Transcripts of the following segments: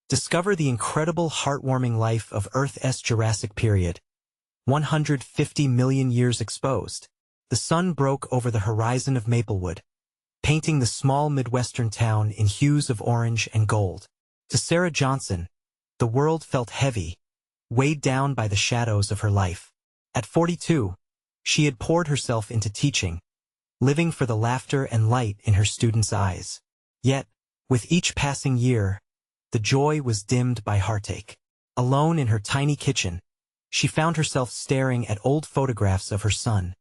Discover the incredible heartwarming life of Earth's Jurassic Period. 150 million years exposed. The sun broke over the horizon of Maplewood, painting the small Midwestern town in hues of orange and gold. To Sarah Johnson, the world felt heavy, weighed down by the shadows of her life. At 42, she had poured herself into teaching, living for the laughter and light in her students' eyes. Yet, with each passing year, the joy was dimmed by heartache. Alone in her tiny kitchen, she found herself staring at old photographs of her son,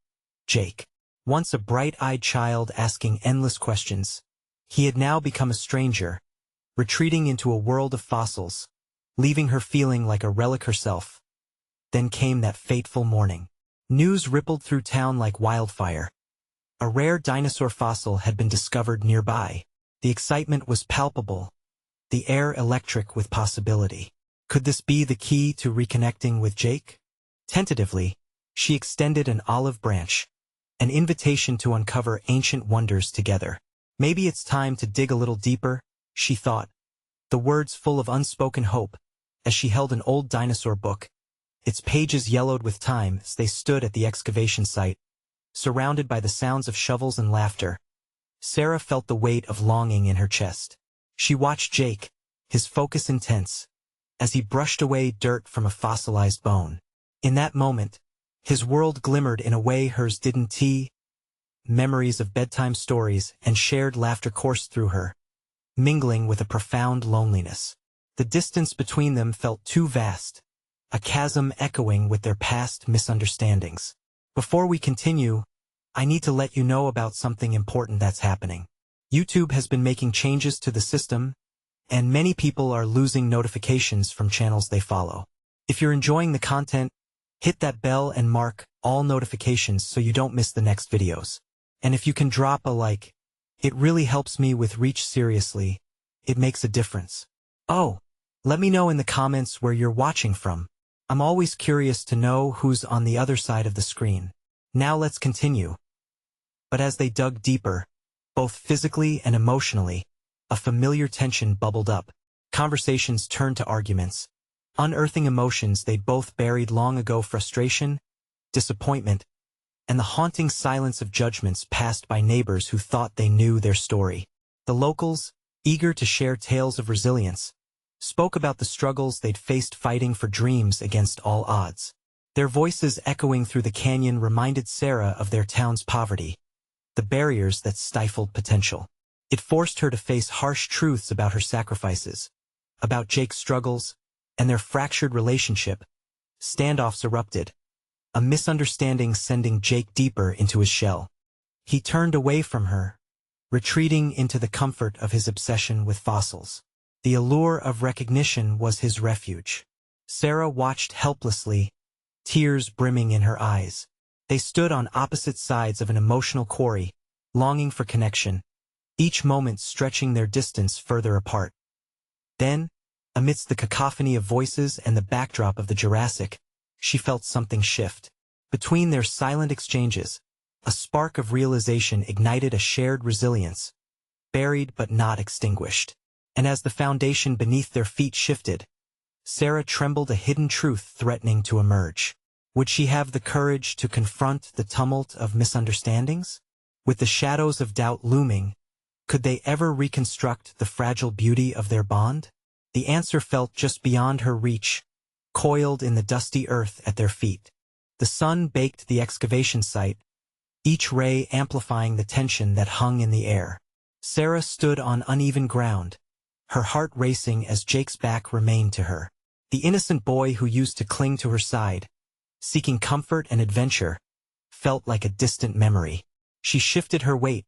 Jake. Once a bright-eyed child asking endless questions, he had now become a stranger, retreating into a world of fossils, leaving her feeling like a relic herself. Then came that fateful morning. News rippled through town like wildfire. A rare dinosaur fossil had been discovered nearby. The excitement was palpable, the air electric with possibility. Could this be the key to reconnecting with Jake? Tentatively, she extended an olive branch, an invitation to uncover ancient wonders together. Maybe it's time to dig a little deeper, she thought, the words full of unspoken hope, as she held an old dinosaur book, its pages yellowed with time as they stood at the excavation site, surrounded by the sounds of shovels and laughter. Sarah felt the weight of longing in her chest. She watched Jake, his focus intense, as he brushed away dirt from a fossilized bone. In that moment, his world glimmered in a way hers didn't. Memories of bedtime stories and shared laughter coursed through her, mingling with a profound loneliness. The distance between them felt too vast, a chasm echoing with their past misunderstandings. Before we continue, I need to let you know about something important that's happening. YouTube has been making changes to the system, and many people are losing notifications from channels they follow. If you're enjoying the content, hit that bell and mark all notifications so you don't miss the next videos. And if you can drop a like, it really helps me with reach. Seriously, it makes a difference. Oh, let me know in the comments where you're watching from. I'm always curious to know who's on the other side of the screen. Now let's continue. But as they dug deeper, both physically and emotionally, a familiar tension bubbled up. Conversations turned to arguments, unearthing emotions they'd both buried long ago: frustration, disappointment, and the haunting silence of judgments passed by neighbors who thought they knew their story. The locals, eager to share tales of resilience, spoke about the struggles they'd faced fighting for dreams against all odds. Their voices echoing through the canyon reminded Sarah of their town's poverty, the barriers that stifled potential. It forced her to face harsh truths about her sacrifices, about Jake's struggles, and their fractured relationship. Standoffs erupted, a misunderstanding sending Jake deeper into his shell. He turned away from her, retreating into the comfort of his obsession with fossils. The allure of recognition was his refuge. Sarah watched helplessly, tears brimming in her eyes. They stood on opposite sides of an emotional quarry, longing for connection, each moment stretching their distance further apart. Then, amidst the cacophony of voices and the backdrop of the Jurassic, she felt something shift. Between their silent exchanges, a spark of realization ignited a shared resilience, buried but not extinguished. And as the foundation beneath their feet shifted, Sarah trembled, a hidden truth threatening to emerge. Would she have the courage to confront the tumult of misunderstandings? With the shadows of doubt looming, could they ever reconstruct the fragile beauty of their bond? The answer felt just beyond her reach, coiled in the dusty earth at their feet. The sun baked the excavation site, each ray amplifying the tension that hung in the air. Sarah stood on uneven ground, her heart racing as Jake's back remained to her. The innocent boy who used to cling to her side, seeking comfort and adventure, felt like a distant memory. She shifted her weight,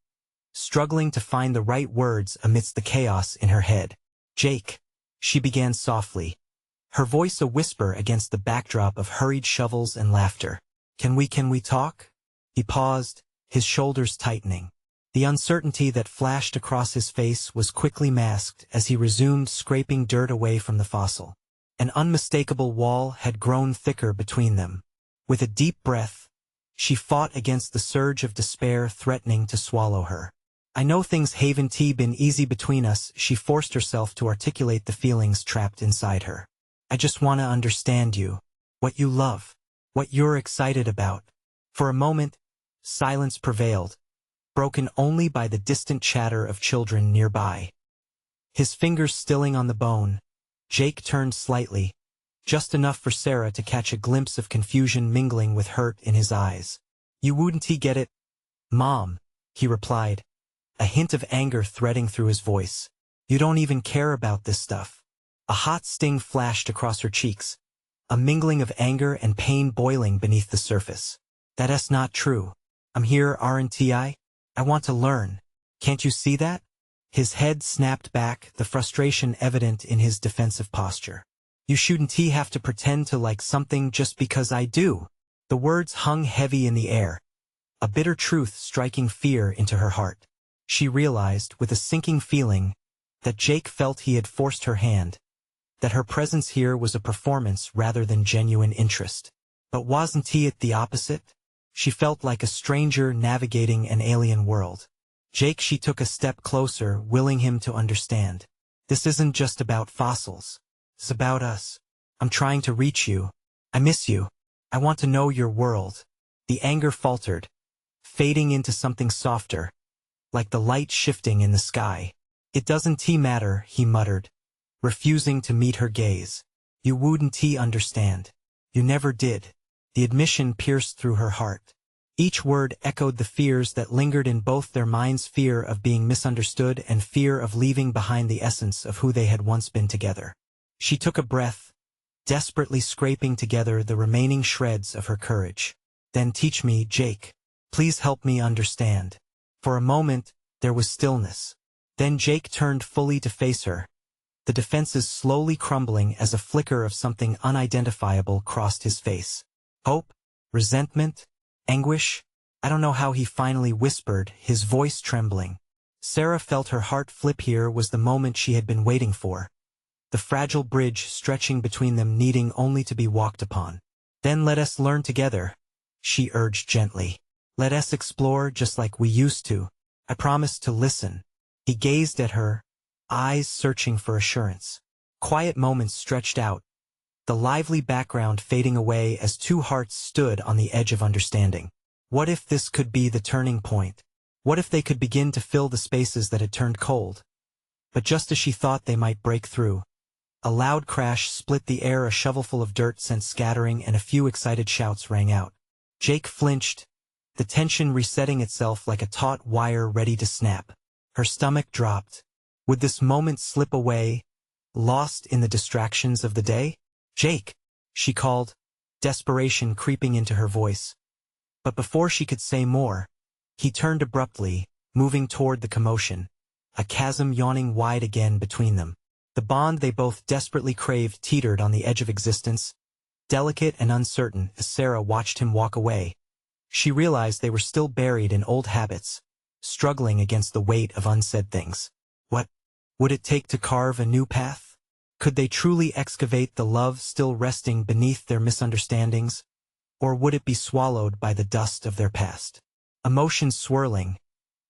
struggling to find the right words amidst the chaos in her head. "Jake," she began softly, her voice a whisper against the backdrop of hurried shovels and laughter. Can we talk?" He paused, his shoulders tightening. The uncertainty that flashed across his face was quickly masked as he resumed scraping dirt away from the fossil. An unmistakable wall had grown thicker between them. With a deep breath, she fought against the surge of despair threatening to swallow her. I know things haven't been easy between us. She forced herself to articulate the feelings trapped inside her. I just want to understand you. What you love. What you're excited about. For a moment, silence prevailed, broken only by the distant chatter of children nearby. His fingers stilling on the bone, Jake turned slightly, just enough for Sarah to catch a glimpse of confusion mingling with hurt in his eyes. You wouldn't get it, Mom, he replied, a hint of anger threading through his voice. You don't even care about this stuff. A hot sting flashed across her cheeks, a mingling of anger and pain boiling beneath the surface. That's not true. I'm here, aren't I? I want to learn. Can't you see that? His head snapped back, the frustration evident in his defensive posture. You shouldn't have to pretend to like something just because I do. The words hung heavy in the air, a bitter truth striking fear into her heart. She realized, with a sinking feeling, that Jake felt he had forced her hand, that her presence here was a performance rather than genuine interest. But wasn't it the opposite? She felt like a stranger navigating an alien world. Jake, she took a step closer, willing him to understand. This isn't just about fossils. It's about us. I'm trying to reach you. I miss you. I want to know your world. The anger faltered, fading into something softer, like the light shifting in the sky. It doesn't matter, he muttered, refusing to meet her gaze. You wouldn't understand. You never did. The admission pierced through her heart. Each word echoed the fears that lingered in both their minds, fear of being misunderstood and fear of leaving behind the essence of who they had once been together. She took a breath, desperately scraping together the remaining shreds of her courage. Then teach me, Jake. Please help me understand. For a moment, there was stillness. Then Jake turned fully to face her, the defenses slowly crumbling as a flicker of something unidentifiable crossed his face. Hope? Resentment? Anguish? I don't know how, he finally whispered, his voice trembling. Sarah felt her heart flip. Here was the moment she had been waiting for. The fragile bridge stretching between them, needing only to be walked upon. Then let us learn together, she urged gently. Let us explore just like we used to. I promise to listen. He gazed at her, eyes searching for assurance. Quiet moments stretched out, the lively background fading away as two hearts stood on the edge of understanding. What if this could be the turning point? What if they could begin to fill the spaces that had turned cold? But just as she thought they might break through, a loud crash split the air. A shovelful of dirt sent scattering and a few excited shouts rang out. Jake flinched, the tension resetting itself like a taut wire ready to snap. Her stomach dropped. Would this moment slip away, lost in the distractions of the day? Jake, she called, desperation creeping into her voice. But before she could say more, he turned abruptly, moving toward the commotion, a chasm yawning wide again between them. The bond they both desperately craved teetered on the edge of existence, delicate and uncertain. As Sarah watched him walk away, she realized they were still buried in old habits, struggling against the weight of unsaid things. What would it take to carve a new path? Could they truly excavate the love still resting beneath their misunderstandings? Or would it be swallowed by the dust of their past? Emotions swirling,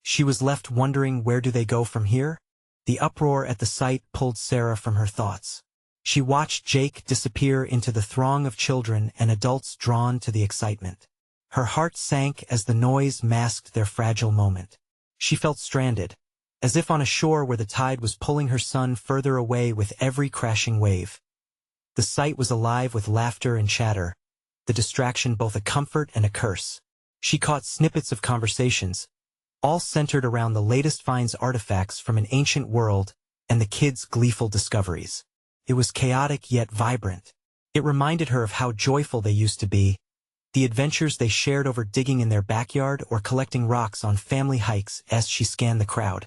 she was left wondering, where do they go from here? The uproar at the sight pulled Sarah from her thoughts. She watched Jake disappear into the throng of children and adults drawn to the excitement. Her heart sank as the noise masked their fragile moment. She felt stranded, as if on a shore where the tide was pulling her son further away with every crashing wave. The sight was alive with laughter and chatter, the distraction both a comfort and a curse. She caught snippets of conversations, all centered around the latest finds, artifacts from an ancient world, and the kids' gleeful discoveries. It was chaotic yet vibrant. It reminded her of how joyful they used to be, the adventures they shared over digging in their backyard or collecting rocks on family hikes. As she scanned the crowd,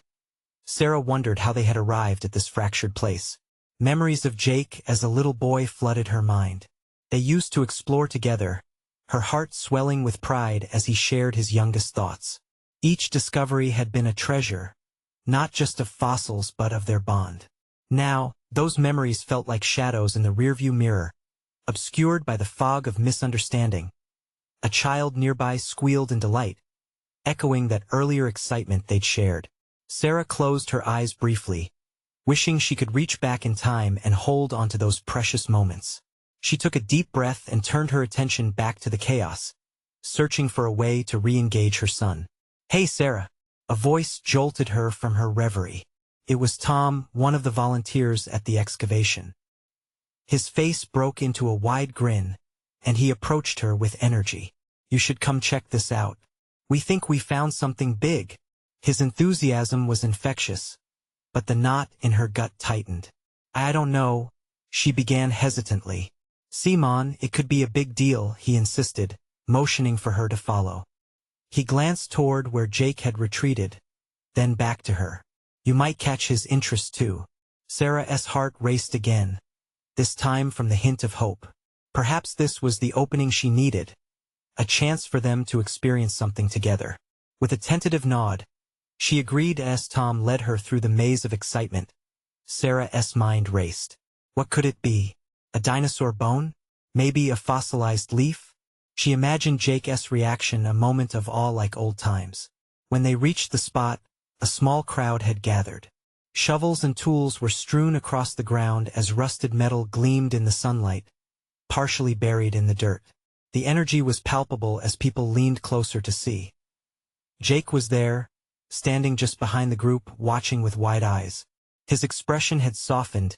Sarah wondered how they had arrived at this fractured place. Memories of Jake as a little boy flooded her mind. They used to explore together, her heart swelling with pride as he shared his youngest thoughts. Each discovery had been a treasure, not just of fossils but of their bond. Now, those memories felt like shadows in the rearview mirror, obscured by the fog of misunderstanding. A child nearby squealed in delight, echoing that earlier excitement they'd shared. Sarah closed her eyes briefly, wishing she could reach back in time and hold onto those precious moments. She took a deep breath and turned her attention back to the chaos, searching for a way to re-engage her son. "Hey, Sarah!" A voice jolted her from her reverie. It was Tom, one of the volunteers at the excavation. His face broke into a wide grin, and he approached her with energy. "You should come check this out. We think we found something big." His enthusiasm was infectious, but the knot in her gut tightened. "I don't know," she began hesitantly. "Simon, it could be a big deal," he insisted, motioning for her to follow. He glanced toward where Jake had retreated, then back to her. "You might catch his interest too." Sarah's heart raced again, this time from the hint of hope. Perhaps this was the opening she needed, a chance for them to experience something together. With a tentative nod, she agreed as Tom led her through the maze of excitement. Sarah's mind raced. What could it be? A dinosaur bone? Maybe a fossilized leaf? She imagined Jake's reaction, a moment of awe like old times. When they reached the spot, a small crowd had gathered. Shovels and tools were strewn across the ground as rusted metal gleamed in the sunlight, partially buried in the dirt. The energy was palpable as people leaned closer to see. Jake was there, standing just behind the group, watching with wide eyes. His expression had softened,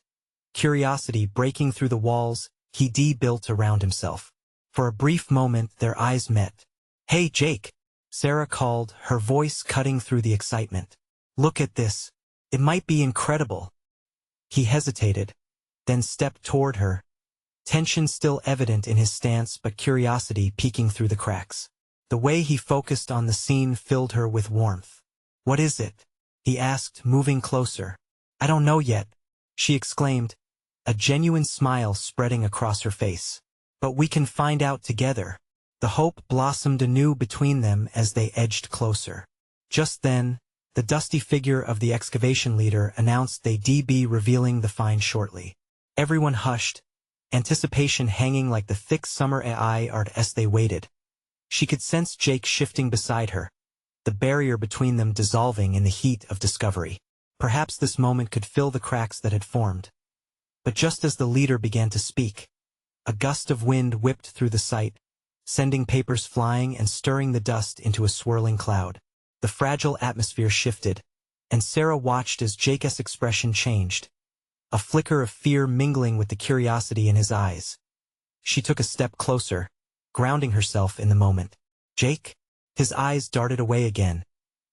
curiosity breaking through the walls he built around himself. For a brief moment their eyes met. "Hey, Jake!" Sarah called, her voice cutting through the excitement. "Look at this. It might be incredible." He hesitated, then stepped toward her, tension still evident in his stance but curiosity peeking through the cracks. The way he focused on the scene filled her with warmth. "What is it?" he asked, moving closer. "I don't know yet," she exclaimed, a genuine smile spreading across her face. "But we can find out together." The hope blossomed anew between them as they edged closer. Just then, the dusty figure of the excavation leader announced they'd be revealing the find shortly. Everyone hushed, anticipation hanging like the thick summer air as they waited. She could sense Jake shifting beside her, the barrier between them dissolving in the heat of discovery. Perhaps this moment could fill the cracks that had formed. But just as the leader began to speak, a gust of wind whipped through the site, sending papers flying and stirring the dust into a swirling cloud. The fragile atmosphere shifted, and Sarah watched as Jake's expression changed, a flicker of fear mingling with the curiosity in his eyes. She took a step closer, grounding herself in the moment. "Jake?" His eyes darted away again,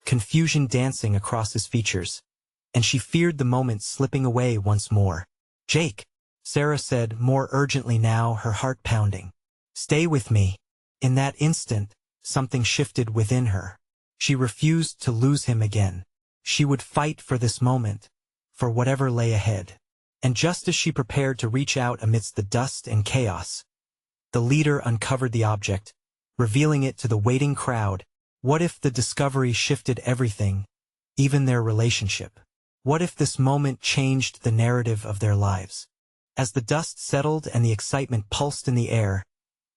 confusion dancing across his features, and she feared the moment slipping away once more. "Jake," Sarah said more urgently now, her heart pounding. "Stay with me." In that instant, something shifted within her. She refused to lose him again. She would fight for this moment, for whatever lay ahead. And just as she prepared to reach out amidst the dust and chaos, the leader uncovered the object, revealing it to the waiting crowd. What if the discovery shifted everything, even their relationship? What if this moment changed the narrative of their lives? As the dust settled and the excitement pulsed in the air,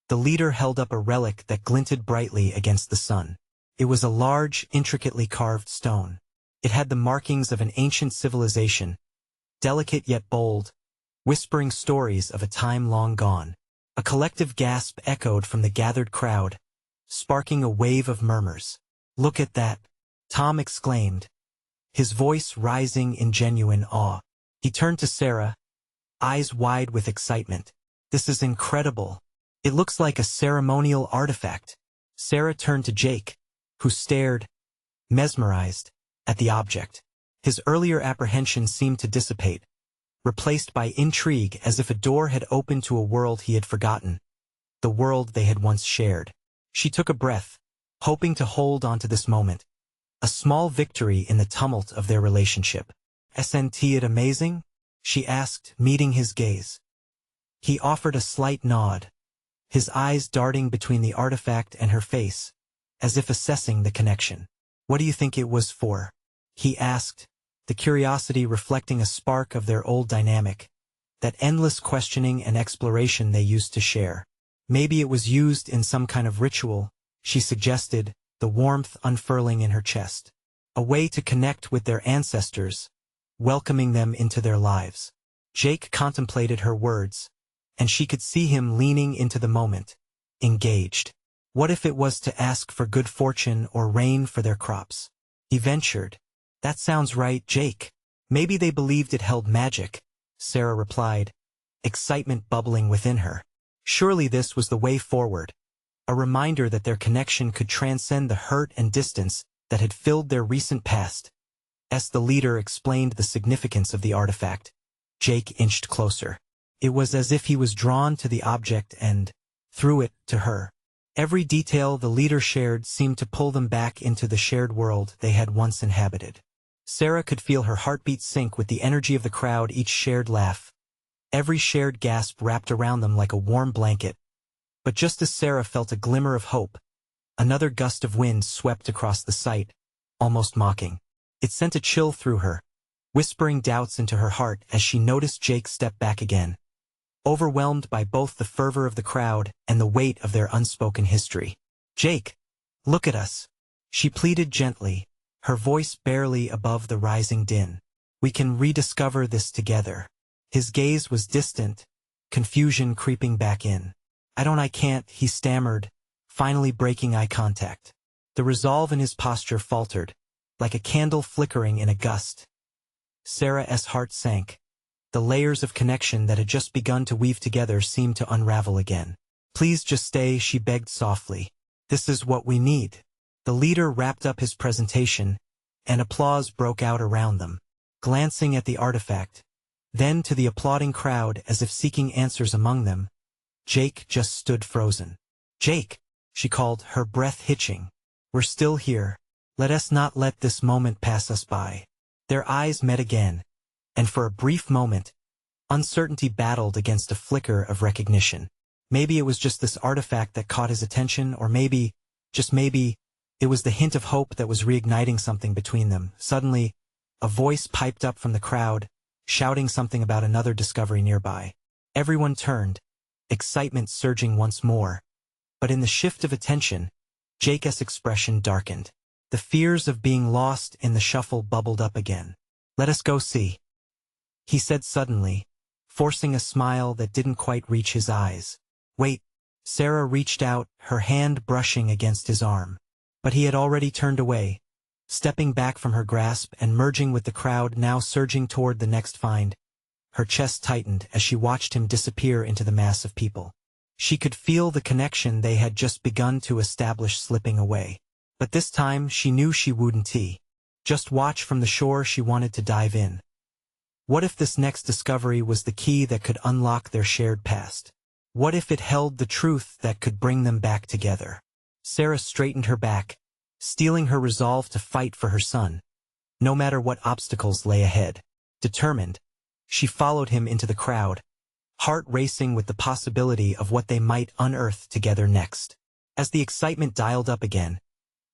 the leader held up a relic that glinted brightly against the sun. It was a large, intricately carved stone. It had the markings of an ancient civilization, delicate yet bold, whispering stories of a time long gone. A collective gasp echoed from the gathered crowd, sparking a wave of murmurs. "Look at that!" Tom exclaimed, his voice rising in genuine awe. He turned to Sarah, eyes wide with excitement. "This is incredible. It looks like a ceremonial artifact." Sarah turned to Jake, who stared, mesmerized, at the object. His earlier apprehension seemed to dissipate, replaced by intrigue as if a door had opened to a world he had forgotten, the world they had once shared. She took a breath, hoping to hold on to this moment, a small victory in the tumult of their relationship. "Isn't it amazing?" she asked, meeting his gaze. He offered a slight nod, his eyes darting between the artifact and her face, as if assessing the connection. "What do you think it was for?" he asked, the curiosity reflecting a spark of their old dynamic, that endless questioning and exploration they used to share. "Maybe it was used in some kind of ritual," she suggested, the warmth unfurling in her chest. a way to connect with their ancestors, welcoming them into their lives. Jake contemplated her words, and she could see him leaning into the moment, engaged. What if it was to ask for good fortune or rain for their crops? He ventured. That sounds right, Jake. Maybe they believed it held magic, Sarah replied, excitement bubbling within her. Surely this was the way forward, a reminder that their connection could transcend the hurt and distance that had filled their recent past. As the leader explained the significance of the artifact, Jake inched closer. It was as if he was drawn to the object and, through it, to her. Every detail the leader shared seemed to pull them back into the shared world they had once inhabited. Sarah could feel her heartbeat sync with the energy of the crowd, each shared laugh. Every shared gasp wrapped around them like a warm blanket. But just as Sarah felt a glimmer of hope, another gust of wind swept across the sight, almost mocking. It sent a chill through her, whispering doubts into her heart as she noticed Jake step back again, overwhelmed by both the fervor of the crowd and the weight of their unspoken history. Jake, look at us, she pleaded gently, her voice barely above the rising din. We can rediscover this together. His gaze was distant, confusion creeping back in. I can't, he stammered, finally breaking eye contact. The resolve in his posture faltered, like a candle flickering in a gust. Sarah's heart sank. The layers of connection that had just begun to weave together seemed to unravel again. Please just stay, she begged softly. This is what we need. The leader wrapped up his presentation, and applause broke out around them. Glancing at the artifact, then to the applauding crowd as if seeking answers among them, Jake just stood frozen. Jake, she called, her breath hitching. We're still here. Let us not let this moment pass us by. Their eyes met again, and for a brief moment, uncertainty battled against a flicker of recognition. Maybe it was just this artifact that caught his attention, or maybe, just maybe, it was the hint of hope that was reigniting something between them. Suddenly, a voice piped up from the crowd, shouting something about another discovery nearby. Everyone turned, excitement surging once more. But in the shift of attention, Jake's expression darkened. The fears of being lost in the shuffle bubbled up again. Let us go see, he said suddenly, forcing a smile that didn't quite reach his eyes. Wait, Sarah reached out, her hand brushing against his arm. But he had already turned away, stepping back from her grasp and merging with the crowd now surging toward the next find. Her chest tightened as she watched him disappear into the mass of people. She could feel the connection they had just begun to establish slipping away. But this time she knew she wouldn't just watch from the shore. She wanted to dive in. What if this next discovery was the key that could unlock their shared past? What if it held the truth that could bring them back together? Sarah straightened her back, steeling her resolve to fight for her son, no matter what obstacles lay ahead. Determined, she followed him into the crowd, heart racing with the possibility of what they might unearth together next. As the excitement dialed up again,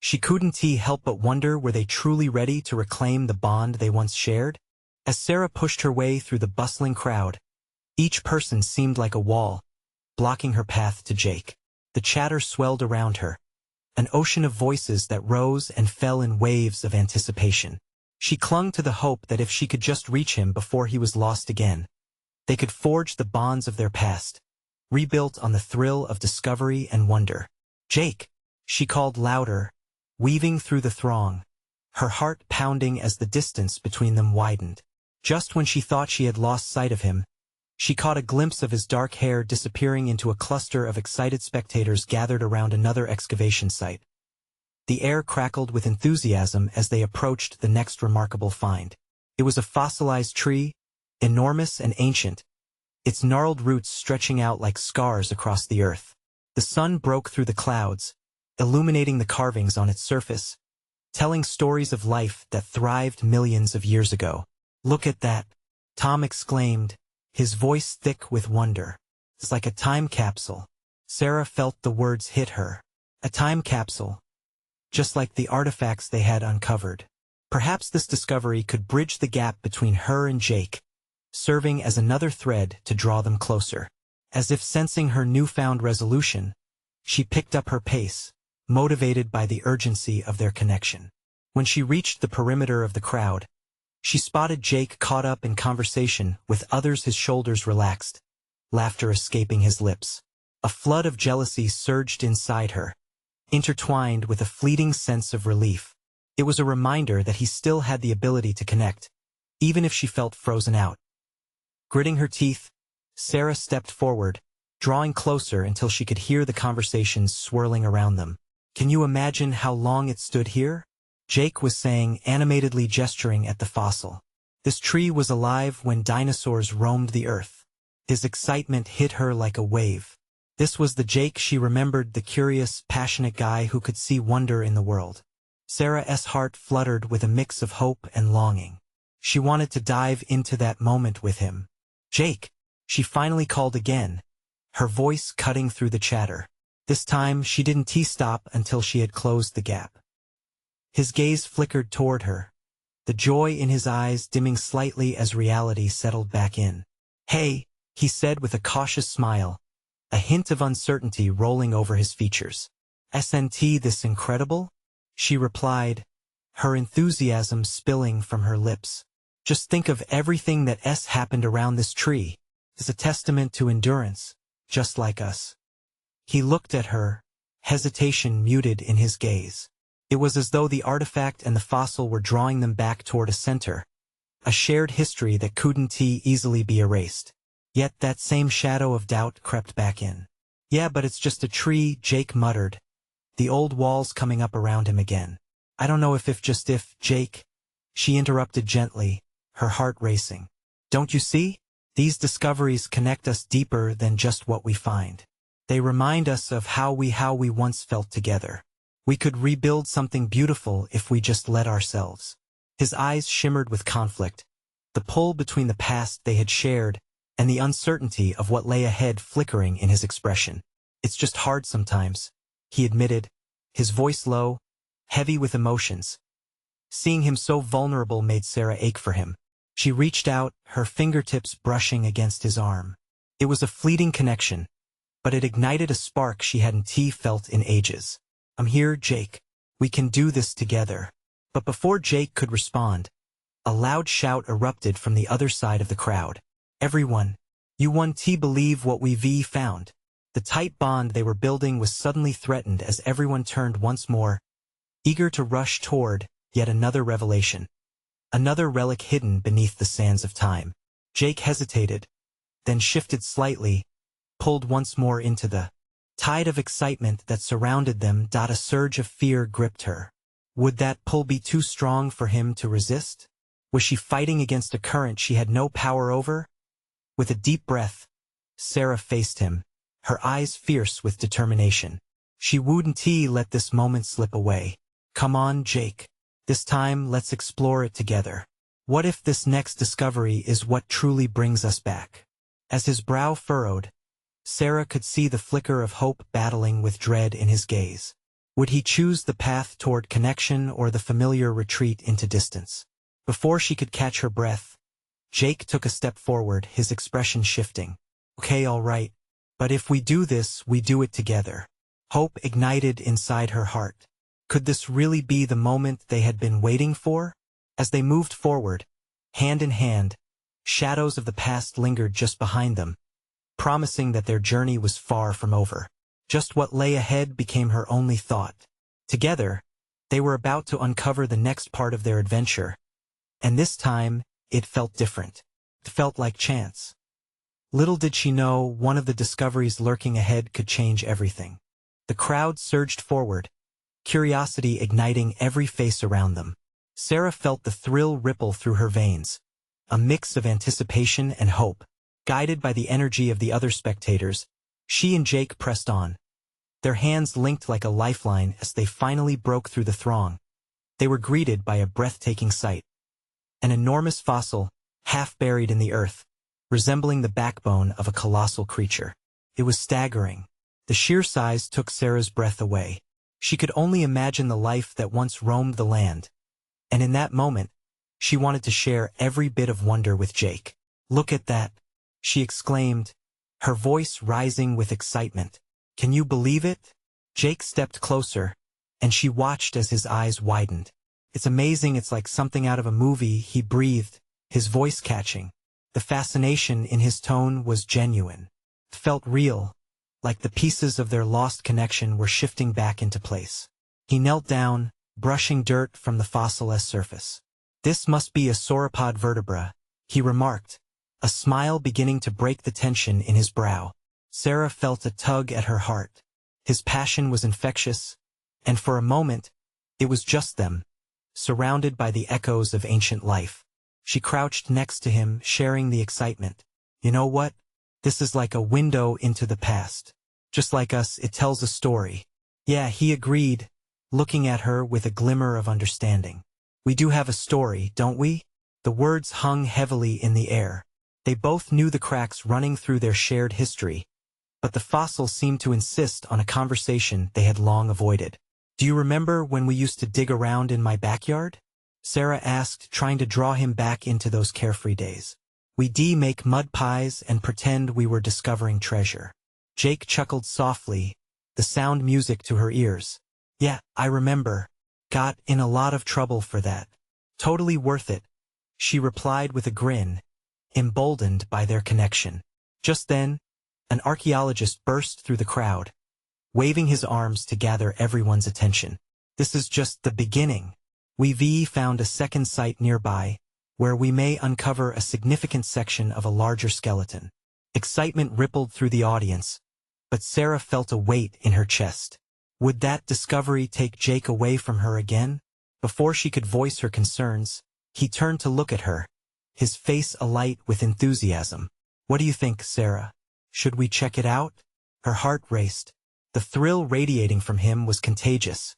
she couldn't help but wonder, were they truly ready to reclaim the bond they once shared? As Sarah pushed her way through the bustling crowd, each person seemed like a wall, blocking her path to Jake. The chatter swelled around her, an ocean of voices that rose and fell in waves of anticipation. She clung to the hope that if she could just reach him before he was lost again, they could forge the bonds of their past, rebuilt on the thrill of discovery and wonder. Jake, she called louder, weaving through the throng, her heart pounding as the distance between them widened. Just when she thought she had lost sight of him, she caught a glimpse of his dark hair disappearing into a cluster of excited spectators gathered around another excavation site. The air crackled with enthusiasm as they approached the next remarkable find. It was a fossilized tree, enormous and ancient, its gnarled roots stretching out like scars across the earth. The sun broke through the clouds, illuminating the carvings on its surface, telling stories of life that thrived millions of years ago. Look at that, Tom exclaimed, his voice thick with wonder. It's like a time capsule. Sarah felt the words hit her. A time capsule. Just like the artifacts they had uncovered. Perhaps this discovery could bridge the gap between her and Jake, serving as another thread to draw them closer. As if sensing her newfound resolution, she picked up her pace, motivated by the urgency of their connection. When she reached the perimeter of the crowd, she spotted Jake caught up in conversation with others, his shoulders relaxed, laughter escaping his lips. A flood of jealousy surged inside her, intertwined with a fleeting sense of relief. It was a reminder that he still had the ability to connect, even if she felt frozen out. Gritting her teeth, Sarah stepped forward, drawing closer until she could hear the conversations swirling around them. "Can you imagine how long it stood here?" Jake was saying, animatedly gesturing at the fossil. "This tree was alive when dinosaurs roamed the earth." His excitement hit her like a wave. This was the Jake she remembered, the curious, passionate guy who could see wonder in the world. Sarah's heart fluttered with a mix of hope and longing. She wanted to dive into that moment with him. "Jake!" she finally called again, her voice cutting through the chatter. This time she didn't stop until she had closed the gap. His gaze flickered toward her, the joy in his eyes dimming slightly as reality settled back in. "Hey," he said with a cautious smile, a hint of uncertainty rolling over his features. "Isn't this incredible?" she replied, her enthusiasm spilling from her lips. "Just think of everything that's happened around this tree. It's a testament to endurance, just like us." He looked at her, hesitation muted in his gaze. It was as though the artifact and the fossil were drawing them back toward a center, a shared history that couldn't easily be erased. Yet that same shadow of doubt crept back in. "Yeah, but it's just a tree," Jake muttered, the old walls coming up around him again. "I don't know if Jake," she interrupted gently, her heart racing. "Don't you see? These discoveries connect us deeper than just what we find. They remind us of how we once felt together. We could rebuild something beautiful if we just let ourselves." His eyes shimmered with conflict, the pull between the past they had shared and the uncertainty of what lay ahead flickering in his expression. "It's just hard sometimes," he admitted, his voice low, heavy with emotions. Seeing him so vulnerable made Sarah ache for him. She reached out, her fingertips brushing against his arm. It was a fleeting connection, but it ignited a spark she hadn't felt in ages. "I'm here, Jake. We can do this together." But before Jake could respond, a loud shout erupted from the other side of the crowd. "Everyone, you won't believe what we've found." The tight bond they were building was suddenly threatened as everyone turned once more, eager to rush toward yet another revelation. Another relic hidden beneath the sands of time. Jake hesitated, then shifted slightly, pulled once more into the tide of excitement that surrounded them. A surge of fear gripped her. Would that pull be too strong for him to resist? Was she fighting against a current she had no power over? With a deep breath, Sarah faced him, her eyes fierce with determination. She wouldn't let this moment slip away. "Come on, Jake. This time let's explore it together. What if this next discovery is what truly brings us back?" As his brow furrowed, Sarah could see the flicker of hope battling with dread in his gaze. Would he choose the path toward connection or the familiar retreat into distance? Before she could catch her breath, Jake took a step forward, his expression shifting. "Okay, all right. But if we do this, we do it together." Hope ignited inside her heart. Could this really be the moment they had been waiting for? As they moved forward, hand in hand, shadows of the past lingered just behind them, promising that their journey was far from over. Just what lay ahead became her only thought. Together, they were about to uncover the next part of their adventure, and this time, it felt different. It felt like chance. Little did she know one of the discoveries lurking ahead could change everything. The crowd surged forward, curiosity igniting every face around them. Sarah felt the thrill ripple through her veins, a mix of anticipation and hope. Guided by the energy of the other spectators, she and Jake pressed on, their hands linked like a lifeline as they finally broke through the throng. They were greeted by a breathtaking sight. An enormous fossil, half buried in the earth, resembling the backbone of a colossal creature. It was staggering. The sheer size took Sarah's breath away. She could only imagine the life that once roamed the land, and in that moment, she wanted to share every bit of wonder with Jake. "Look at that," she exclaimed, her voice rising with excitement. "Can you believe it?" Jake stepped closer, and she watched as his eyes widened. It's amazing, it's like something out of a movie, he breathed, his voice catching. The fascination in his tone was genuine. It felt real, like the pieces of their lost connection were shifting back into place. He knelt down, brushing dirt from the fossil's surface. This must be a sauropod vertebra, he remarked, a smile beginning to break the tension in his brow. Sarah felt a tug at her heart. His passion was infectious, and for a moment, it was just them, surrounded by the echoes of ancient life. She crouched next to him, sharing the excitement. You know what? This is like a window into the past. Just like us, it tells a story. Yeah, he agreed, looking at her with a glimmer of understanding. We do have a story, don't we? The words hung heavily in the air. They both knew the cracks running through their shared history, but the fossil seemed to insist on a conversation they had long avoided. Do you remember when we used to dig around in my backyard? Sarah asked, trying to draw him back into those carefree days. We'd make mud pies and pretend we were discovering treasure. Jake chuckled softly, the sound music to her ears. Yeah, I remember. Got in a lot of trouble for that. Totally worth it, she replied with a grin, emboldened by their connection. Just then, an archaeologist burst through the crowd, waving his arms to gather everyone's attention. This is just the beginning. We've found a second site nearby, where we may uncover a significant section of a larger skeleton. Excitement rippled through the audience, but Sarah felt a weight in her chest. Would that discovery take Jake away from her again? Before she could voice her concerns, he turned to look at her, his face alight with enthusiasm. What do you think, Sarah? Should we check it out? Her heart raced. The thrill radiating from him was contagious.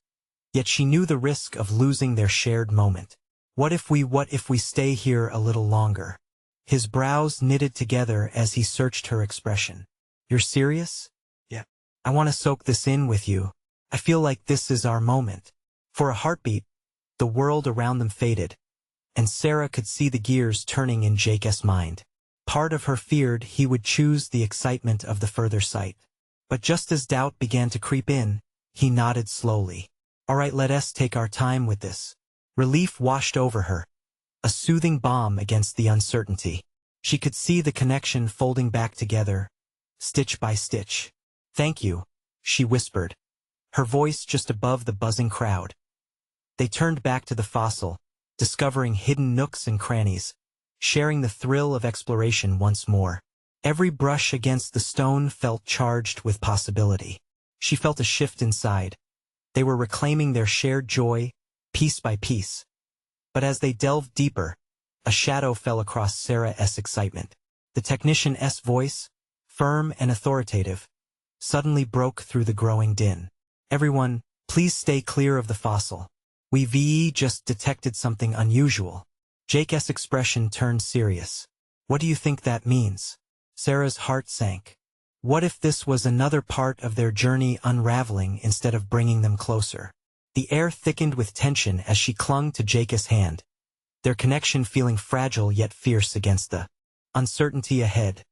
Yet she knew the risk of losing their shared moment. What if we stay here a little longer? His brows knitted together as he searched her expression. You're serious? Yeah. I want to soak this in with you. I feel like this is our moment. For a heartbeat, the world around them faded, and Sarah could see the gears turning in Jake's mind. Part of her feared he would choose the excitement of the further sight. But just as doubt began to creep in, he nodded slowly. All right, let us take our time with this. Relief washed over her, a soothing balm against the uncertainty. She could see the connection folding back together, stitch by stitch. Thank you, she whispered, her voice just above the buzzing crowd. They turned back to the fossil, discovering hidden nooks and crannies, sharing the thrill of exploration once more. Every brush against the stone felt charged with possibility. She felt a shift inside. They were reclaiming their shared joy, piece by piece. But as they delved deeper, a shadow fell across Sarah's excitement. The technician's voice, firm and authoritative, suddenly broke through the growing din. Everyone, please stay clear of the fossil. We've just detected something unusual. Jake's expression turned serious. What do you think that means? Sarah's heart sank. What if this was another part of their journey unraveling instead of bringing them closer? The air thickened with tension as she clung to Jake's hand, their connection feeling fragile yet fierce against the uncertainty ahead.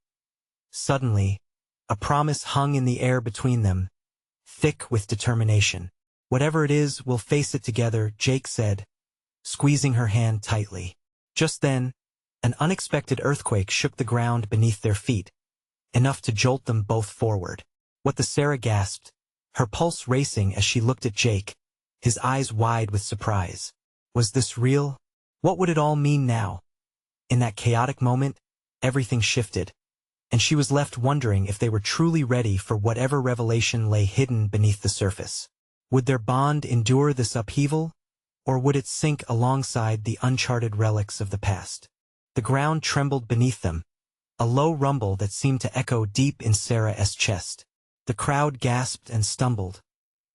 Suddenly, a promise hung in the air between them, thick with determination. Whatever it is, we'll face it together, Jake said, squeezing her hand tightly. Just then, an unexpected earthquake shook the ground beneath their feet, enough to jolt them both forward. What the Sarah gasped, her pulse racing as she looked at Jake, his eyes wide with surprise. Was this real? What would it all mean now? In that chaotic moment, everything shifted, and she was left wondering if they were truly ready for whatever revelation lay hidden beneath the surface. Would their bond endure this upheaval, or would it sink alongside the uncharted relics of the past? The ground trembled beneath them, a low rumble that seemed to echo deep in Sarah's chest. The crowd gasped and stumbled,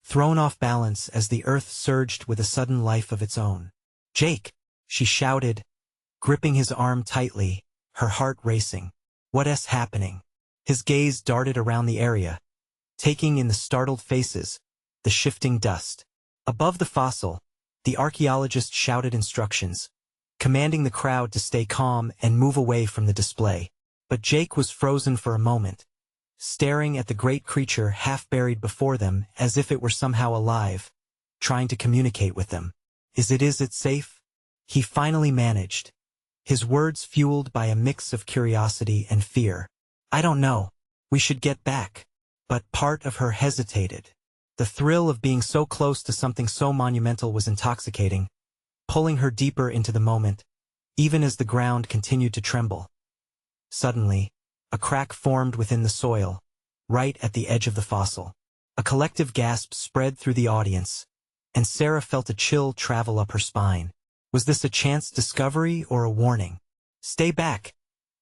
thrown off balance as the earth surged with a sudden life of its own. Jake, she shouted, gripping his arm tightly, her heart racing. What's happening? His gaze darted around the area, taking in the startled faces, the shifting dust. Above the fossil, the archaeologist shouted instructions, commanding the crowd to stay calm and move away from the display. But Jake was frozen for a moment, staring at the great creature half buried before them as if it were somehow alive, trying to communicate with them. Is it safe?" He finally managed, his words fueled by a mix of curiosity and fear. "I don't know. We should get back." But part of her hesitated. The thrill of being so close to something so monumental was intoxicating, pulling her deeper into the moment, even as the ground continued to tremble. Suddenly, a crack formed within the soil, right at the edge of the fossil. A collective gasp spread through the audience, and Sarah felt a chill travel up her spine. Was this a chance discovery or a warning? "Stay back,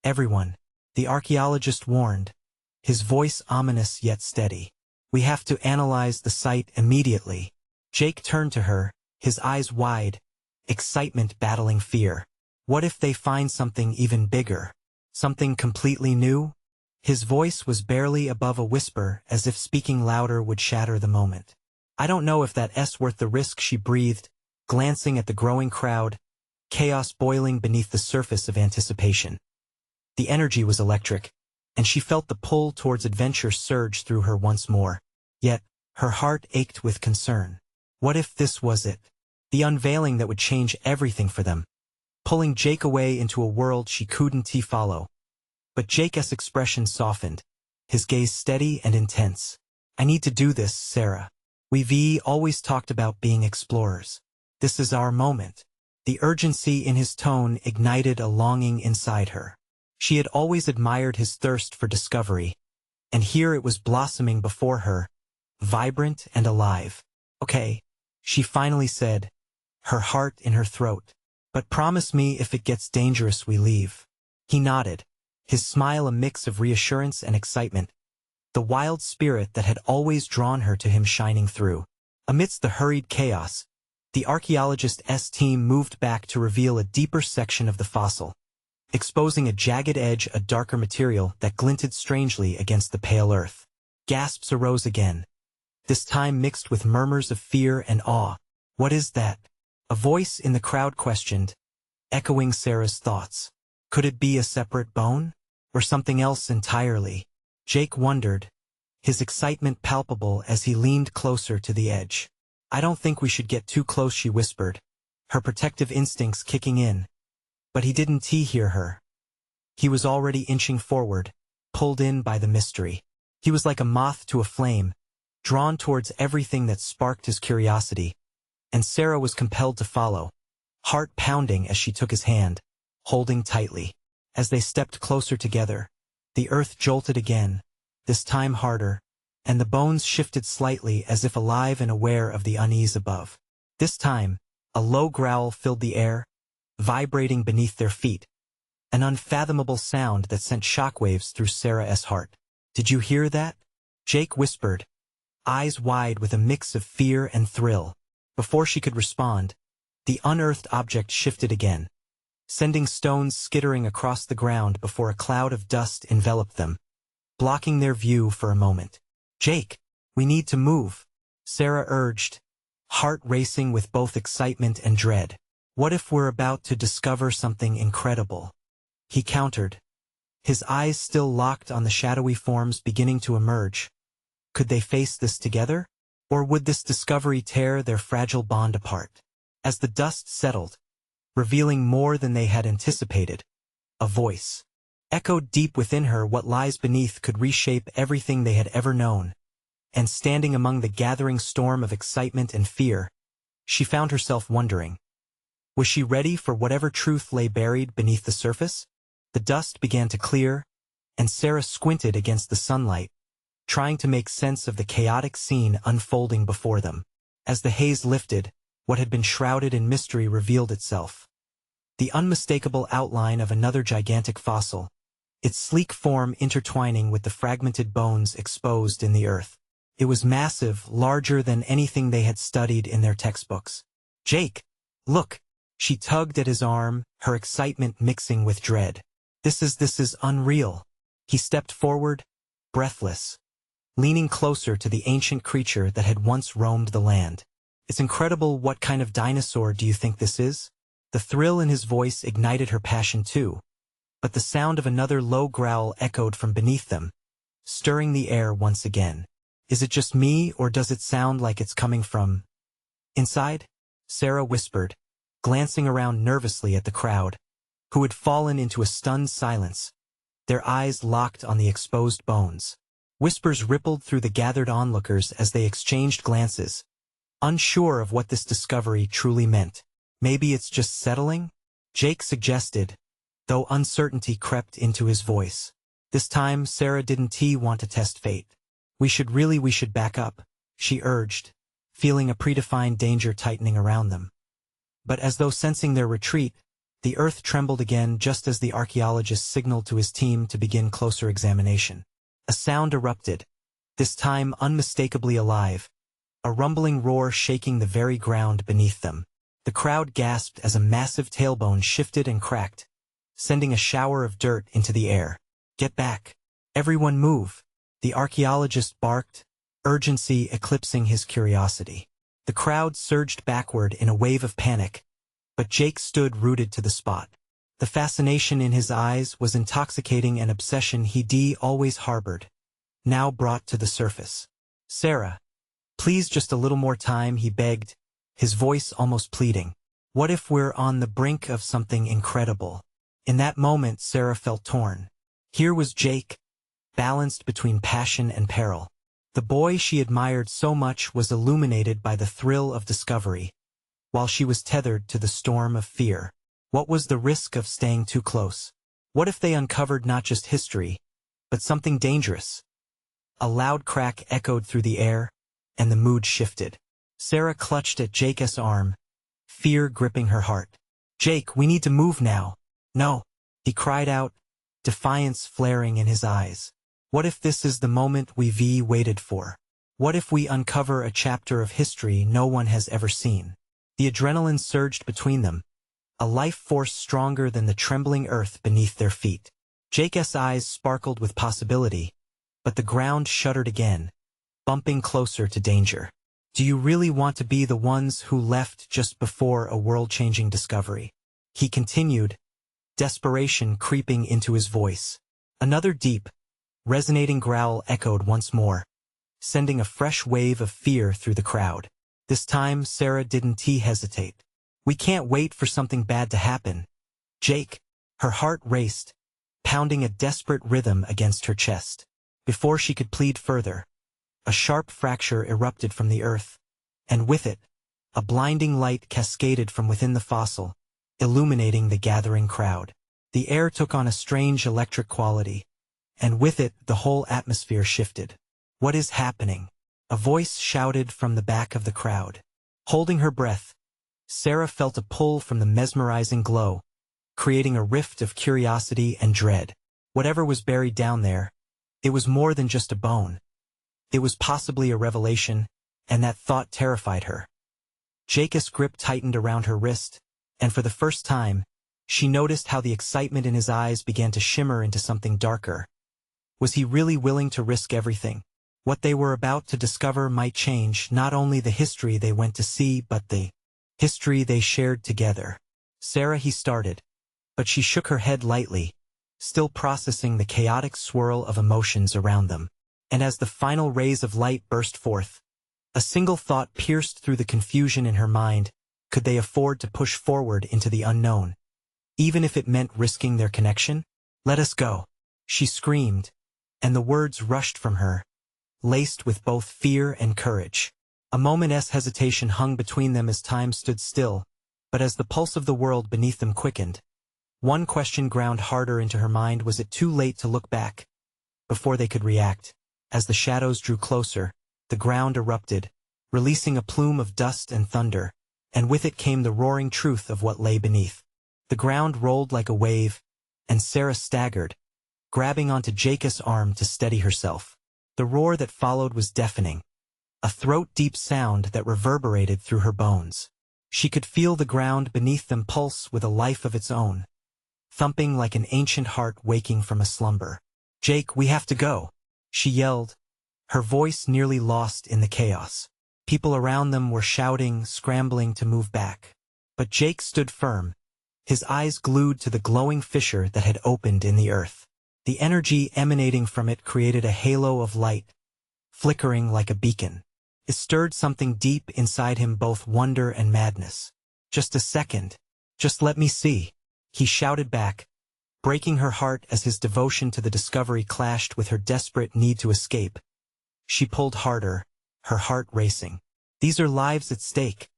everyone," the archaeologist warned, his voice ominous yet steady. "We have to analyze the site immediately." Jake turned to her, his eyes wide, excitement battling fear. What if they find something even bigger? Something completely new? His voice was barely above a whisper, as if speaking louder would shatter the moment. "I don't know if that's worth the risk," she breathed, glancing at the growing crowd, chaos boiling beneath the surface of anticipation. The energy was electric, and she felt the pull towards adventure surge through her once more. Yet, her heart ached with concern. What if this was it? The unveiling that would change everything for them, pulling Jake away into a world she couldn't follow. But Jake's expression softened, his gaze steady and intense. "I need to do this, Sarah. We've always talked about being explorers. This is our moment." The urgency in his tone ignited a longing inside her. She had always admired his thirst for discovery, and here it was blossoming before her, vibrant and alive. "Okay," she finally said, her heart in her throat. "But promise me if it gets dangerous we leave." He nodded, his smile a mix of reassurance and excitement, the wild spirit that had always drawn her to him shining through. Amidst the hurried chaos, the archaeologist's team moved back to reveal a deeper section of the fossil, exposing a jagged edge, a darker material that glinted strangely against the pale earth. Gasps arose again, this time mixed with murmurs of fear and awe. "What is that?" a voice in the crowd questioned, echoing Sarah's thoughts. Could it be a separate bone? Or something else entirely? Jake wondered, his excitement palpable as he leaned closer to the edge. "I don't think we should get too close," she whispered, her protective instincts kicking in. But he didn't hear her. He was already inching forward, pulled in by the mystery. He was like a moth to a flame, drawn towards everything that sparked his curiosity, and Sarah was compelled to follow, heart pounding as she took his hand, holding tightly. As they stepped closer together, the earth jolted again, this time harder, and the bones shifted slightly as if alive and aware of the unease above. This time, a low growl filled the air, vibrating beneath their feet, an unfathomable sound that sent shockwaves through Sarah's heart. "Did you hear that?" Jake whispered, eyes wide with a mix of fear and thrill. Before she could respond, the unearthed object shifted again, sending stones skittering across the ground before a cloud of dust enveloped them, blocking their view for a moment. "Jake, we need to move," Sarah urged, heart racing with both excitement and dread. "What if we're about to discover something incredible?" He countered, his eyes still locked on the shadowy forms beginning to emerge. Could they face this together? Or would this discovery tear their fragile bond apart? As the dust settled, revealing more than they had anticipated, a voice echoed deep within her. What lies beneath could reshape everything they had ever known. And standing among the gathering storm of excitement and fear, she found herself wondering, was she ready for whatever truth lay buried beneath the surface? The dust began to clear, and Sarah squinted against the sunlight, trying to make sense of the chaotic scene unfolding before them. As the haze lifted, what had been shrouded in mystery revealed itself. The unmistakable outline of another gigantic fossil, its sleek form intertwining with the fragmented bones exposed in the earth. It was massive, larger than anything they had studied in their textbooks. "Jake, look!" She tugged at his arm, her excitement mixing with dread. This is unreal." He stepped forward, breathless, leaning closer to the ancient creature that had once roamed the land. "It's incredible. What kind of dinosaur do you think this is?" The thrill in his voice ignited her passion too, but the sound of another low growl echoed from beneath them, stirring the air once again. "Is it just me, or does it sound like it's coming from inside?" Sarah whispered, glancing around nervously at the crowd, who had fallen into a stunned silence, their eyes locked on the exposed bones. Whispers rippled through the gathered onlookers as they exchanged glances, unsure of what this discovery truly meant. Maybe it's just settling? Jake suggested, though uncertainty crept into his voice. This time, Sarah didn't want to test fate. We should back up, she urged, feeling a predefined danger tightening around them. But as though sensing their retreat, the earth trembled again just as the archaeologist signaled to his team to begin closer examination. A sound erupted, this time unmistakably alive, a rumbling roar shaking the very ground beneath them. The crowd gasped as a massive tailbone shifted and cracked, sending a shower of dirt into the air. Get back! Everyone move! The archaeologist barked, urgency eclipsing his curiosity. The crowd surged backward in a wave of panic, but Jake stood rooted to the spot. The fascination in his eyes was intoxicating, an obsession he'd always harbored, now brought to the surface. Sarah, please, just a little more time, he begged, his voice almost pleading. What if we're on the brink of something incredible? In that moment, Sarah felt torn. Here was Jake, balanced between passion and peril. The boy she admired so much was illuminated by the thrill of discovery, while she was tethered to the storm of fear. What was the risk of staying too close? What if they uncovered not just history, but something dangerous? A loud crack echoed through the air, and the mood shifted. Sarah clutched at Jake's arm, fear gripping her heart. Jake, we need to move now. No, he cried out, defiance flaring in his eyes. What if this is the moment we've waited for? What if we uncover a chapter of history no one has ever seen? The adrenaline surged between them, a life force stronger than the trembling earth beneath their feet. Jake's eyes sparkled with possibility, but the ground shuddered again, bumping closer to danger. Do you really want to be the ones who left just before a world-changing discovery? He continued, desperation creeping into his voice. Another deep, resonating growl echoed once more, sending a fresh wave of fear through the crowd. This time, Sarah didn't hesitate. We can't wait for something bad to happen. Jake, her heart raced, pounding a desperate rhythm against her chest. Before she could plead further, a sharp fracture erupted from the earth, and with it, a blinding light cascaded from within the fossil, illuminating the gathering crowd. The air took on a strange electric quality, and with it the whole atmosphere shifted. What is happening? A voice shouted from the back of the crowd. Holding her breath, Sarah felt a pull from the mesmerizing glow, creating a rift of curiosity and dread. Whatever was buried down there, it was more than just a bone. It was possibly a revelation, and that thought terrified her. Jake's grip tightened around her wrist, and for the first time, she noticed how the excitement in his eyes began to shimmer into something darker. Was he really willing to risk everything? What they were about to discover might change not only the history they went to see but the history they shared together. Sarah, he started, but she shook her head lightly, still processing the chaotic swirl of emotions around them. And as the final rays of light burst forth, a single thought pierced through the confusion in her mind. Could they afford to push forward into the unknown, even if it meant risking their connection? Let us go, she screamed, and the words rushed from her, laced with both fear and courage. A moment's hesitation hung between them as time stood still, but as the pulse of the world beneath them quickened, one question ground harder into her mind: was it too late to look back? Before they could react, as the shadows drew closer, the ground erupted, releasing a plume of dust and thunder, and with it came the roaring truth of what lay beneath. The ground rolled like a wave, and Sarah staggered, grabbing onto Jake's arm to steady herself. The roar that followed was deafening, a throat-deep sound that reverberated through her bones. She could feel the ground beneath them pulse with a life of its own, thumping like an ancient heart waking from a slumber. Jake, we have to go, she yelled, her voice nearly lost in the chaos. People around them were shouting, scrambling to move back. But Jake stood firm, his eyes glued to the glowing fissure that had opened in the earth. The energy emanating from it created a halo of light, flickering like a beacon. It stirred something deep inside him, both wonder and madness. "Just a second. Just let me see," he shouted back, breaking her heart as his devotion to the discovery clashed with her desperate need to escape. She pulled harder, her heart racing. "These are lives at stake.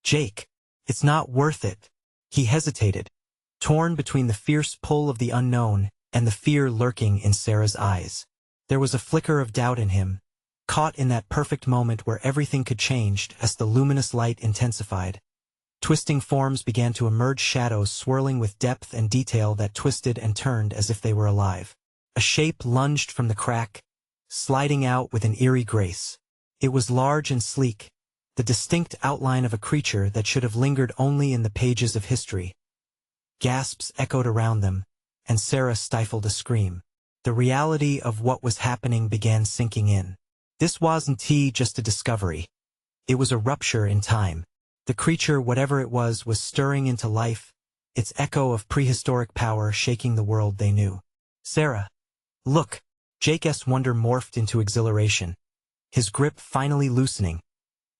Jake, it's not worth it." He hesitated, torn between the fierce pull of the unknown and the fear lurking in Sarah's eyes. There was a flicker of doubt in him, caught in that perfect moment where everything could change as the luminous light intensified. Twisting forms began to emerge, shadows swirling with depth and detail that twisted and turned as if they were alive. A shape lunged from the crack, sliding out with an eerie grace. It was large and sleek, the distinct outline of a creature that should have lingered only in the pages of history. Gasps echoed around them, and Sarah stifled a scream. The reality of what was happening began sinking in. This wasn't just a discovery. It was a rupture in time. The creature, whatever it was stirring into life, its echo of prehistoric power shaking the world they knew. "Sarah, look!" Jake's wonder morphed into exhilaration, his grip finally loosening,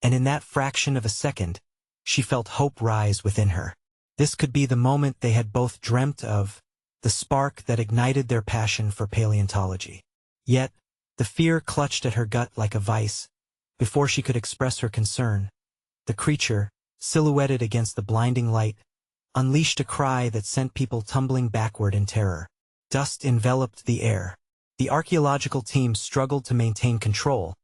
and in that fraction of a second, she felt hope rise within her. This could be the moment they had both dreamt of, the spark that ignited their passion for paleontology. Yet, the fear clutched at her gut like a vice. Before she could express her concern, the creature, silhouetted against the blinding light, unleashed a cry that sent people tumbling backward in terror. Dust enveloped the air. The archaeological team struggled to maintain control,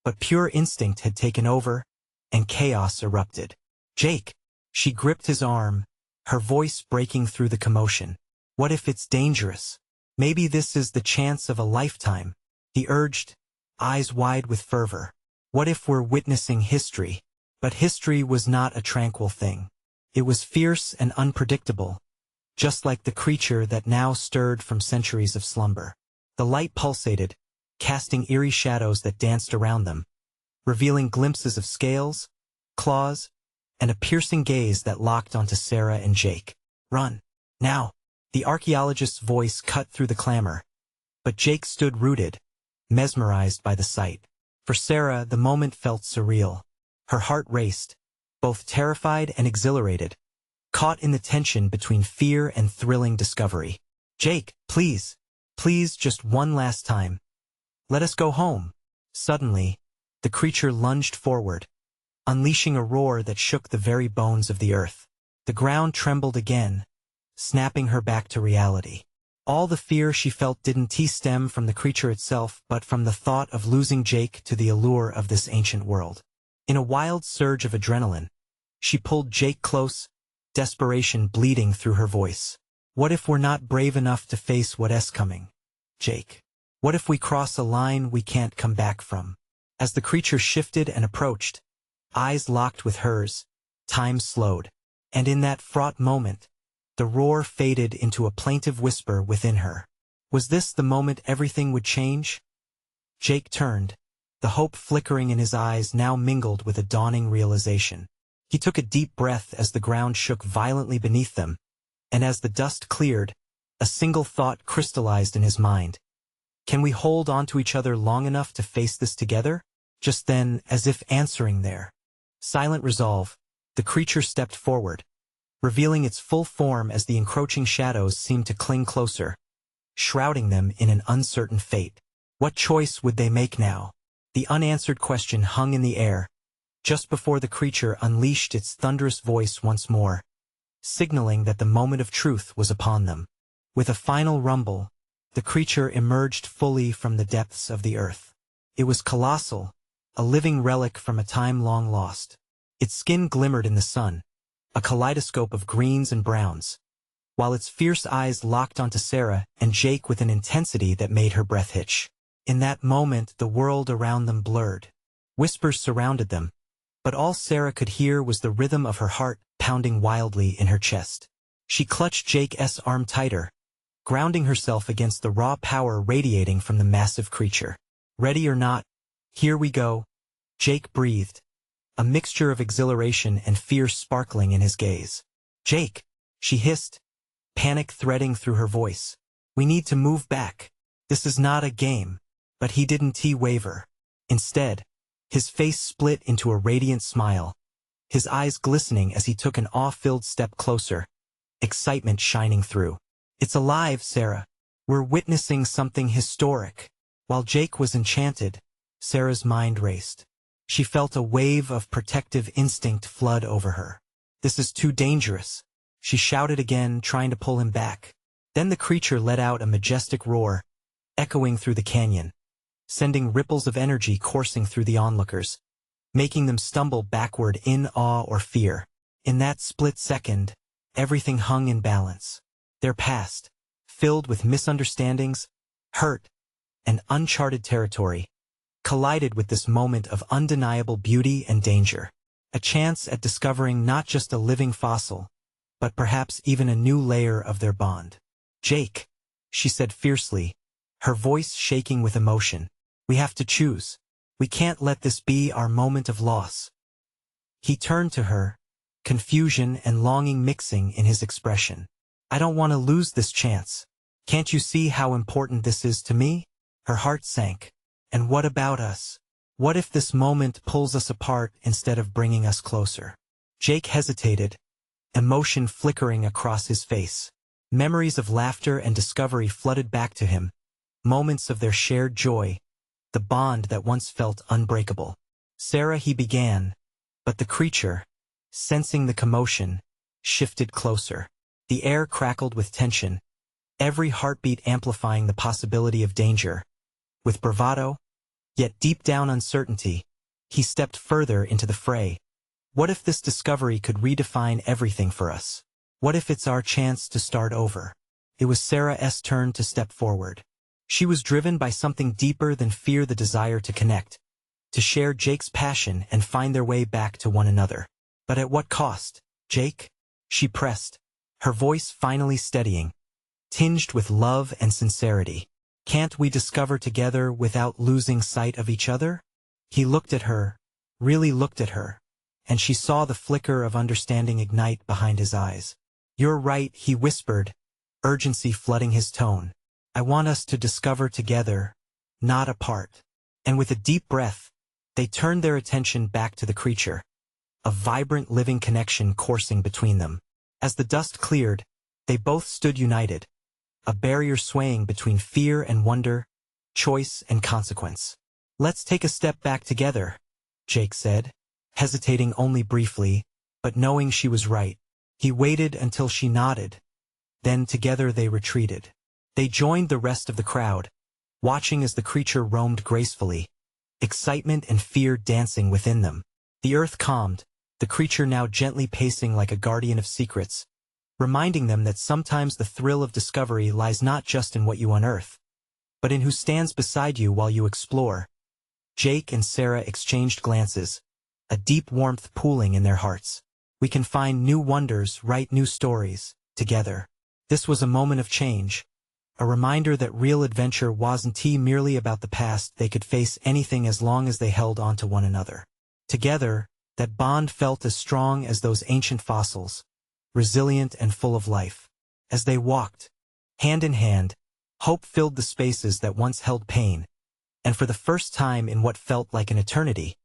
but pure instinct had taken over, and chaos erupted. "Jake!" She gripped his arm, her voice breaking through the commotion. "What if it's dangerous? Maybe this is the chance of a lifetime," he urged, eyes wide with fervor. "What if we're witnessing history?" But history was not a tranquil thing. It was fierce and unpredictable, just like the creature that now stirred from centuries of slumber. The light pulsated, casting eerie shadows that danced around them, revealing glimpses of scales, claws, and a piercing gaze that locked onto Sarah and Jake. "Run! Now!" The archaeologist's voice cut through the clamor, but Jake stood rooted, mesmerized by the sight. For Sarah, the moment felt surreal. Her heart raced, both terrified and exhilarated, caught in the tension between fear and thrilling discovery. "Jake, please, please, just one last time. Let us go home." Suddenly, the creature lunged forward, unleashing a roar that shook the very bones of the earth. The ground trembled again, snapping her back to reality. All the fear she felt didn't stem from the creature itself, but from the thought of losing Jake to the allure of this ancient world. In a wild surge of adrenaline, she pulled Jake close, desperation bleeding through her voice. "What if we're not brave enough to face what's coming, Jake? What if we cross a line we can't come back from?" As the creature shifted and approached, eyes locked with hers, time slowed, and in that fraught moment, the roar faded into a plaintive whisper within her. Was this the moment everything would change? Jake turned, the hope flickering in his eyes now mingled with a dawning realization. He took a deep breath as the ground shook violently beneath them, and as the dust cleared, a single thought crystallized in his mind. Can we hold on to each other long enough to face this together? Just then, as if answering their silent resolve, the creature stepped forward, revealing its full form as the encroaching shadows seemed to cling closer, shrouding them in an uncertain fate. What choice would they make now? The unanswered question hung in the air, just before the creature unleashed its thunderous voice once more, signaling that the moment of truth was upon them. With a final rumble, the creature emerged fully from the depths of the earth. It was colossal, a living relic from a time long lost. Its skin glimmered in the sun, a kaleidoscope of greens and browns, while its fierce eyes locked onto Sarah and Jake with an intensity that made her breath hitch. In that moment, the world around them blurred. Whispers surrounded them, but all Sarah could hear was the rhythm of her heart pounding wildly in her chest. She clutched Jake's arm tighter, grounding herself against the raw power radiating from the massive creature. "Ready or not, here we go," Jake breathed, a mixture of exhilaration and fear sparkling in his gaze. "Jake," she hissed, panic threading through her voice. "We need to move back. This is not a game." But he didn't waver. Instead, His face split into a radiant smile, his eyes glistening as he took an awe-filled step closer, excitement shining through. "It's alive, Sarah. We're witnessing something historic." While Jake was enchanted, Sarah's mind raced. She felt a wave of protective instinct flood over her. "This is too dangerous," she shouted again, trying to pull him back. Then the creature let out a majestic roar, echoing through the canyon, sending ripples of energy coursing through the onlookers, making them stumble backward in awe or fear. In that split second, everything hung in balance. Their past, filled with misunderstandings, hurt, and uncharted territory, collided with this moment of undeniable beauty and danger. A chance at discovering not just a living fossil, but perhaps even a new layer of their bond. "Jake," she said fiercely, her voice shaking with emotion, "we have to choose. We can't let this be our moment of loss." He turned to her, confusion and longing mixing in his expression. "I don't want to lose this chance. Can't you see how important this is to me?" Her heart sank. "And what about us? What if this moment pulls us apart instead of bringing us closer?" Jake hesitated, emotion flickering across his face. Memories of laughter and discovery flooded back to him, moments of their shared joy, the bond that once felt unbreakable. "Sarah," he began, but the creature, sensing the commotion, shifted closer. The air crackled with tension, every heartbeat amplifying the possibility of danger. With bravado, yet deep down uncertainty, he stepped further into the fray. "What if this discovery could redefine everything for us? What if it's our chance to start over?" It was Sarah's turn to step forward. She was driven by something deeper than fear, the desire to connect, to share Jake's passion and find their way back to one another. "But at what cost, Jake?" she pressed, her voice finally steadying, tinged with love and sincerity. "Can't we discover together without losing sight of each other?" He looked at her, really looked at her, and she saw the flicker of understanding ignite behind his eyes. "You're right," he whispered, urgency flooding his tone. "I want us to discover together, not apart." And with a deep breath, they turned their attention back to the creature, a vibrant living connection coursing between them. As the dust cleared, they both stood united, a barrier swaying between fear and wonder, choice and consequence. "Let's take a step back together," Jake said, hesitating only briefly, but knowing she was right. He waited until she nodded. Then together they retreated. They joined the rest of the crowd, watching as the creature roamed gracefully, excitement and fear dancing within them. The earth calmed, the creature now gently pacing like a guardian of secrets, reminding them that sometimes the thrill of discovery lies not just in what you unearth, but in who stands beside you while you explore. Jake and Sarah exchanged glances, a deep warmth pooling in their hearts. "We can find new wonders, write new stories, together." This was a moment of change, a reminder that real adventure wasn't merely about the past. They could face anything as long as they held on to one another. Together, that bond felt as strong as those ancient fossils, resilient and full of life. As they walked, hand in hand, hope filled the spaces that once held pain, and for the first time in what felt like an eternity,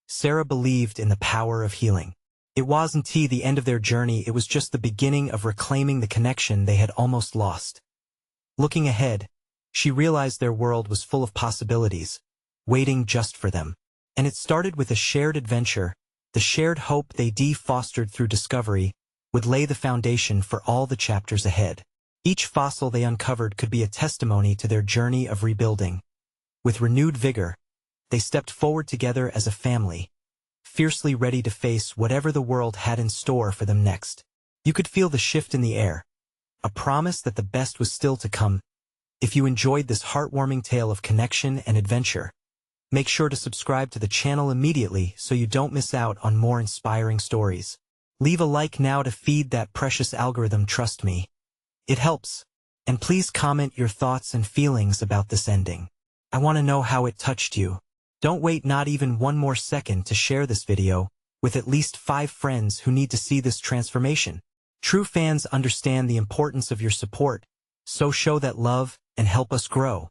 Sarah believed in the power of healing. It wasn't the end of their journey, it was just the beginning of reclaiming the connection they had almost lost. Looking ahead, she realized their world was full of possibilities, waiting just for them. And it started with a shared adventure, the shared hope they fostered through discovery would lay the foundation for all the chapters ahead. Each fossil they uncovered could be a testimony to their journey of rebuilding. With renewed vigor, they stepped forward together as a family, fiercely ready to face whatever the world had in store for them next. You could feel the shift in the air, a promise that the best was still to come. If you enjoyed this heartwarming tale of connection and adventure, make sure to subscribe to the channel immediately so you don't miss out on more inspiring stories. Leave a like now to feed that precious algorithm, trust me. It helps. And please comment your thoughts and feelings about this ending. I want to know how it touched you. Don't wait not even one more second to share this video with at least 5 friends who need to see this transformation. True fans understand the importance of your support, so show that love and help us grow.